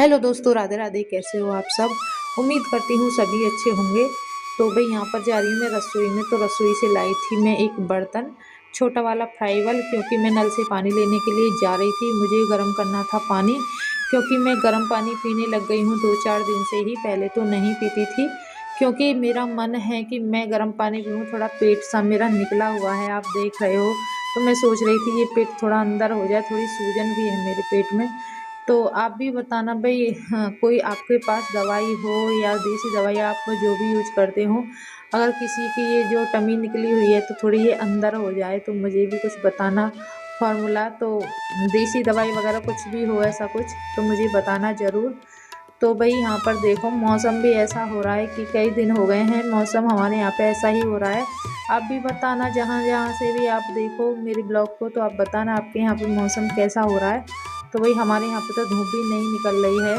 Hello दोस्तों, राधे राधे। कैसे हो आप सब? उम्मीद करती हूँ सभी अच्छे होंगे। तो भाई यहाँ पर जा रही हूँ मैं रसोई में। तो रसोई से लाई थी मैं एक बर्तन, छोटा वाला फ्राईवल, क्योंकि मैं नल से पानी लेने के लिए जा रही थी। मुझे गर्म करना था पानी, क्योंकि मैं गर्म पानी पीने लग गई हूँ 2-4 दिन से ही। पहले तो नहीं पीती थी, क्योंकि मेरा मन है कि मैं गर्म पानी पीऊँ। थोड़ा पेट सा मेरा निकला हुआ है, आप देख रहे हो। तो मैं सोच रही थी ये पेट थोड़ा अंदर हो जाए, थोड़ी सूजन भी है मेरे पेट में। तो आप भी बताना भाई, हाँ, कोई आपके पास दवाई हो या देसी दवाई आप जो भी यूज करते हो, अगर किसी की ये जो टमी निकली हुई है तो थोड़ी ये अंदर हो जाए तो मुझे भी कुछ बताना फॉर्मूला। तो देसी दवाई वगैरह कुछ भी हो ऐसा कुछ तो मुझे बताना ज़रूर। तो भाई यहाँ पर देखो, मौसम भी ऐसा हो रहा है कि कई दिन हो गए हैं मौसम हमारे यहाँ पे ऐसा ही हो रहा है। आप भी बताना, जहाँ जहाँ से भी आप देखो मेरे ब्लॉग को, तो आप बताना आपके यहाँ पे मौसम कैसा हो रहा है। तो भाई हमारे यहाँ पे तो धूप भी नहीं निकल रही है।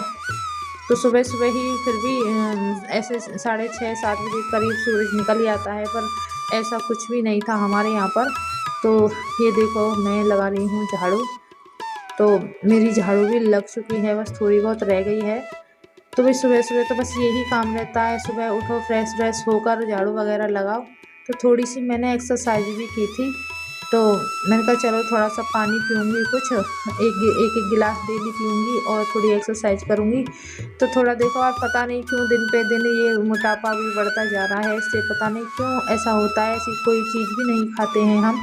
तो सुबह सुबह ही फिर भी ऐसे 6:30-7 बजे करीब सूरज निकल ही आता है, पर ऐसा कुछ भी नहीं था हमारे यहाँ पर। तो ये देखो, मैं लगा रही हूँ झाड़ू। तो मेरी झाड़ू भी लग चुकी है, बस थोड़ी बहुत रह गई है। तो भाई सुबह सुबह तो बस यही काम रहता है, सुबह उठो, फ्रेश व्रेश होकर झाड़ू वगैरह लगाओ। तो थोड़ी सी मैंने एक्सरसाइज भी की थी। तो मैंने कहा चलो थोड़ा सा पानी पीऊँगी, कुछ एक एक गिलास डेली पीऊँगी और थोड़ी एक्सरसाइज करूँगी। तो थोड़ा देखो, आप पता नहीं क्यों दिन पे दिन ये मोटापा भी बढ़ता जा रहा है। इससे पता नहीं क्यों ऐसा होता है, ऐसी कोई चीज़ भी नहीं खाते हैं हम,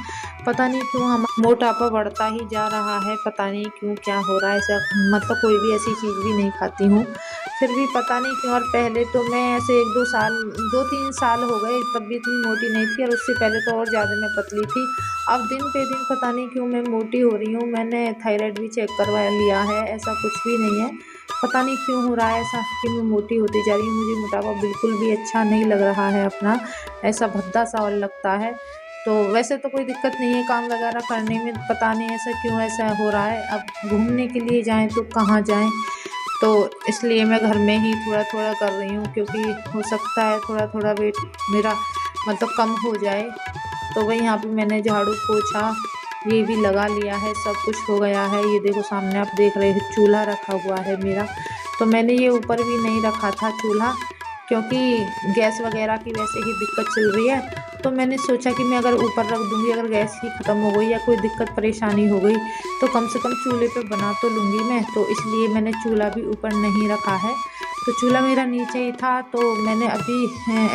पता नहीं क्यों हम मोटापा बढ़ता ही जा रहा है। पता नहीं क्यों क्या हो रहा है ऐसा, मतलब कोई भी ऐसी चीज़ भी नहीं खाती हूँ, फिर भी पता नहीं क्यों। और पहले तो मैं ऐसे 2-3 साल हो गए, तब भी इतनी मोटी नहीं थी, और उससे पहले तो और ज़्यादा मैं पतली थी। अब दिन पे दिन पता नहीं क्यों मैं मोटी हो रही हूँ। मैंने थायराइड भी चेक करवा लिया है, ऐसा कुछ भी नहीं है। पता नहीं क्यों हो रहा है ऐसा कि मैं मोटी होती जा रही हूँ। मुझे मोटापा बिल्कुल भी अच्छा नहीं लग रहा है अपना, ऐसा भद्दा सा और लगता है। तो वैसे तो कोई दिक्कत नहीं है काम वगैरह करने में, पता नहीं ऐसा क्यों ऐसा हो रहा है। अब घूमने के लिए जाएँ तो कहाँ जाएँ? तो इसलिए मैं घर में ही थोड़ा-थोड़ा कर रही हूँ, क्योंकि हो सकता है थोड़ा-थोड़ा वेट मेरा मतलब कम हो जाए। तो वही यहाँ पे मैंने झाड़ू पोछा ये भी लगा लिया है, सब कुछ हो गया है। ये देखो सामने आप देख रहे हो चूल्हा रखा हुआ है मेरा। तो मैंने ये ऊपर भी नहीं रखा था चूल्हा, क्योंकि गैस वगैरह की वैसे ही दिक्कत चल रही है। तो मैंने सोचा कि मैं अगर ऊपर रख दूँगी, अगर गैस ही ख़त्म हो गई या कोई दिक्कत परेशानी हो गई, तो कम से कम चूल्हे पे बना तो लूँगी मैं। तो इसलिए मैंने चूल्हा भी ऊपर नहीं रखा है। तो चूल्हा मेरा नीचे ही था, तो मैंने अभी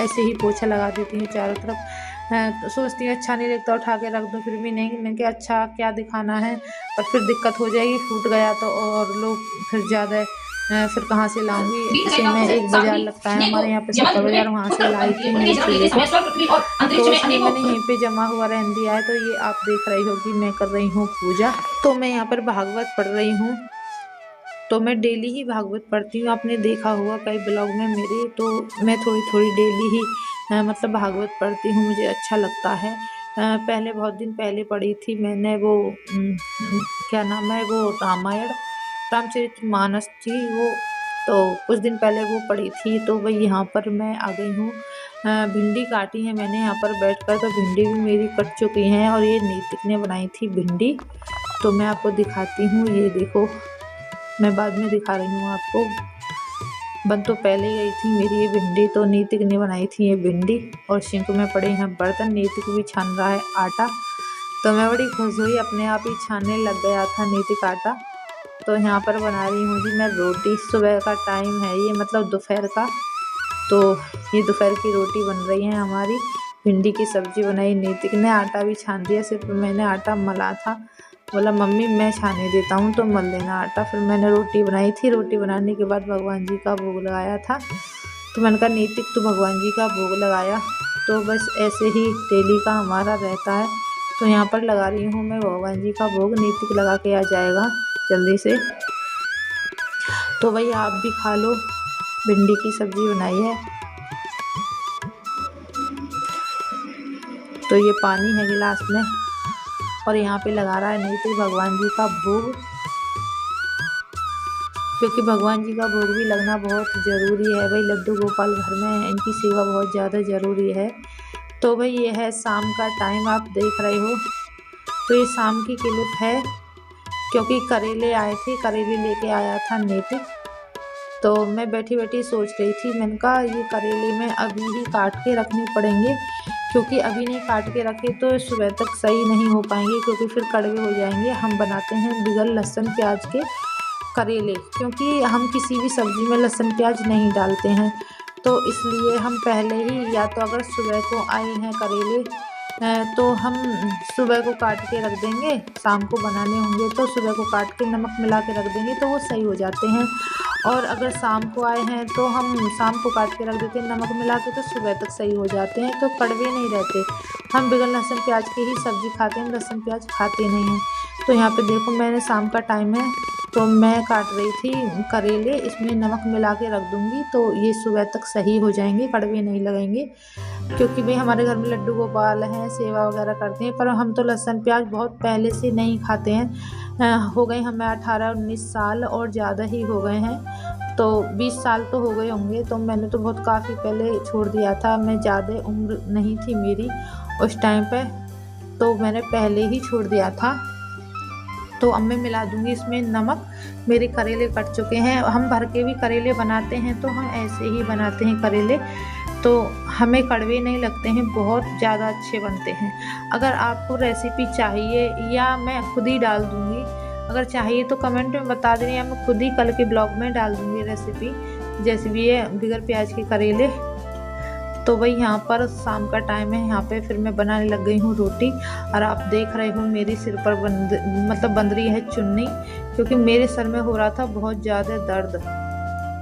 ऐसे ही पोछा लगा देती हूँ चारों तरफ। तो सोचती हूँ अच्छा नहीं लगता, उठा के रख दूँ, फिर भी नहीं, मैंने कहा अच्छा क्या दिखाना है, और फिर दिक्कत हो जाएगी, फूट गया तो और लोग फिर ज़्यादा फिर कहाँ से लाऊँगी। इसे मैं एक बाज़ार लगता है हमारे यहाँ पे, शक्कर बाज़ार, वहाँ से लाई थी मैं इस चूल्हे को। तो इसलिए मैंने यहीं पे जमा हुआ रहने दिया है। तो ये आप देख रही हो कि मैं कर रही हूँ पूजा। तो मैं यहाँ पर भागवत पढ़ रही हूँ। तो मैं डेली ही भागवत पढ़ती हूँ, आपने देखा होगा कई ब्लॉग में मेरे। तो मैं थोड़ी-थोड़ी डेली ही मतलब भागवत पढ़ती हूँ, मुझे अच्छा लगता है। पहले बहुत दिन पहले पढ़ी थी मैंने वो क्या नाम है वो, रामायण, रामचरितमानस थी वो। तो कुछ दिन पहले वो पढ़ी थी। तो वही यहाँ पर मैं आ गई हूँ। भिंडी काटी है मैंने यहाँ पर बैठकर, तो भिंडी भी मेरी कट चुकी हैं, और ये नीतिक ने बनाई थी भिंडी। तो मैं आपको दिखाती हूँ, ये देखो, मैं बाद में दिखा रही हूँ आपको। बन तो पहले गई थी मेरी ये भिंडी, तो नीतिक ने बनाई थी ये भिंडी। और सिंक में पड़े हैं बर्तन, नीतिक भी छान रहा है आटा। तो मैं बड़ी खुश हुई, अपने आप ही छानने लग गया था नीतिक आटा। तो यहाँ पर बना रही हूँ जी मैं रोटी। सुबह का टाइम है ये, मतलब दोपहर का। तो ये दोपहर की रोटी बन रही है हमारी। भिंडी की सब्ज़ी बनाई, नीतिक ने आटा भी छान दिया, सिर्फ मैंने आटा मला था। बोला मम्मी मैं छाने देता हूँ तो मल देना आटा। फिर मैंने रोटी बनाई थी। रोटी बनाने के बाद भगवान जी का भोग लगाया था। तो मैंने कहा नीतिक तो भगवान जी का भोग लगाया। तो बस ऐसे ही डेली का हमारा रहता है। तो यहाँ पर लगा रही हूँ मैं भगवान जी का भोग, नीतिक लगा के आ जाएगा जल्दी से। तो भाई आप भी खा लो, भिंडी की सब्ज़ी बनाई है। तो ये पानी है गिलास में, और यहाँ पे लगा रहा है नीतिक भगवान जी का भोग, क्योंकि भगवान जी का भोग भी लगना बहुत ज़रूरी है। भाई लड्डू गोपाल घर में हैं, इनकी सेवा बहुत ज़्यादा ज़रूरी है। तो भाई ये है शाम का टाइम, आप देख रहे हो। तो ये शाम की क्लिप है, क्योंकि करेले आए थे, करेले लेके आया था नीतिक। तो मैं बैठी बैठी सोच रही थी, मैंने कहा ये करेले में अभी ही काट के रखने पड़ेंगे, क्योंकि अभी नहीं काट के रखे तो सुबह तक सही नहीं हो पाएंगे, क्योंकि फिर कड़वे हो जाएंगे। हम बनाते हैं बगैर लहसुन प्याज के करेले, क्योंकि हम किसी भी सब्ज़ी में लहसुन प्याज नहीं डालते हैं, तो इसलिए हम पहले ही, या तो अगर सुबह को आए हैं करेले तो हम सुबह को काट के रख देंगे, शाम को बनाने होंगे तो सुबह को काट के नमक मिला के रख देंगे तो वो सही हो जाते हैं। और अगर शाम को आए हैं तो हम शाम को काट के रख देते हैं नमक मिला के, तो सुबह तक सही हो जाते हैं, तो कड़वे नहीं रहते। हम बगैर लहसुन प्याज की ही सब्ज़ी खाते हैं, लहसुन प्याज खाते नहीं हैं। तो यहाँ पे देखो, मैंने शाम का टाइम है तो मैं काट रही थी करेले, इसमें नमक मिला के रख दूँगी तो ये सुबह तक सही हो जाएंगे, कड़वे नहीं लगेंगे। क्योंकि भाई हमारे घर में लड्डू गोपाल हैं, सेवा वगैरह करते हैं, पर हम तो लहसुन प्याज बहुत पहले से नहीं खाते हैं। हो गए हमें 18-19 साल और ज़्यादा ही हो गए हैं, तो 20 साल तो हो गए होंगे। तो मैंने तो बहुत काफ़ी पहले छोड़ दिया था, मैं ज़्यादा उम्र नहीं थी मेरी उस टाइम पे, तो मैंने पहले ही छोड़ दिया था। तो अब मैं मिला दूंगी इसमें नमक। मेरे करेले कट चुके हैं, हम भर के भी करेले बनाते हैं तो हम ऐसे ही बनाते हैं करेले, तो हमें कड़वे नहीं लगते हैं, बहुत ज़्यादा अच्छे बनते हैं। अगर आपको रेसिपी चाहिए या मैं खुद ही डाल दूँगी, अगर चाहिए तो कमेंट में बता दें, या मैं खुद ही कल के ब्लॉग में डाल दूँगी रेसिपी, जैसे भी है बगैर प्याज के करेले। तो वही यहाँ पर शाम का टाइम है, यहाँ पे फिर मैं बनाने लग गई हूँ रोटी। और आप देख रहे हो मेरी सिर पर बंध रही है चुन्नी, क्योंकि मेरे सर में हो रहा था बहुत ज़्यादा दर्द।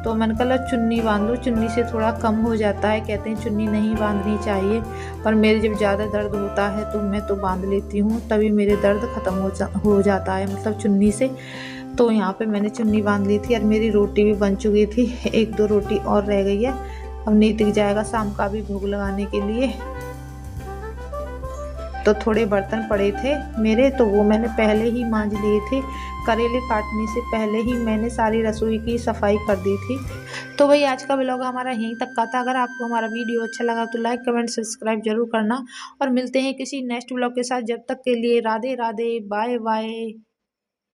तो मैंने कहा चुन्नी बांध लो, चुन्नी से थोड़ा कम हो जाता है, कहते हैं चुन्नी नहीं बांधनी चाहिए, पर मेरे जब ज़्यादा दर्द होता है तो मैं तो बांध लेती हूँ, तभी मेरे दर्द ख़त्म हो जाता है, मतलब चुन्नी से। तो यहाँ पे मैंने चुन्नी बांध ली थी और मेरी रोटी भी बन चुकी थी, 1-2 रोटी और रह गई है, अब नहीं टिक जाएगा शाम का भी भोग लगाने के लिए। तो थोड़े बर्तन पड़े थे मेरे, तो वो मैंने पहले ही मांज लिए थे, करेले काटने से पहले ही मैंने सारी रसोई की सफाई कर दी थी। तो वही आज का व्लॉग हमारा यहीं तक का था। अगर आपको हमारा वीडियो अच्छा लगा तो लाइक कमेंट सब्सक्राइब जरूर करना, और मिलते हैं किसी नेक्स्ट व्लॉग के साथ। जब तक के लिए राधे राधे, बाय बाय।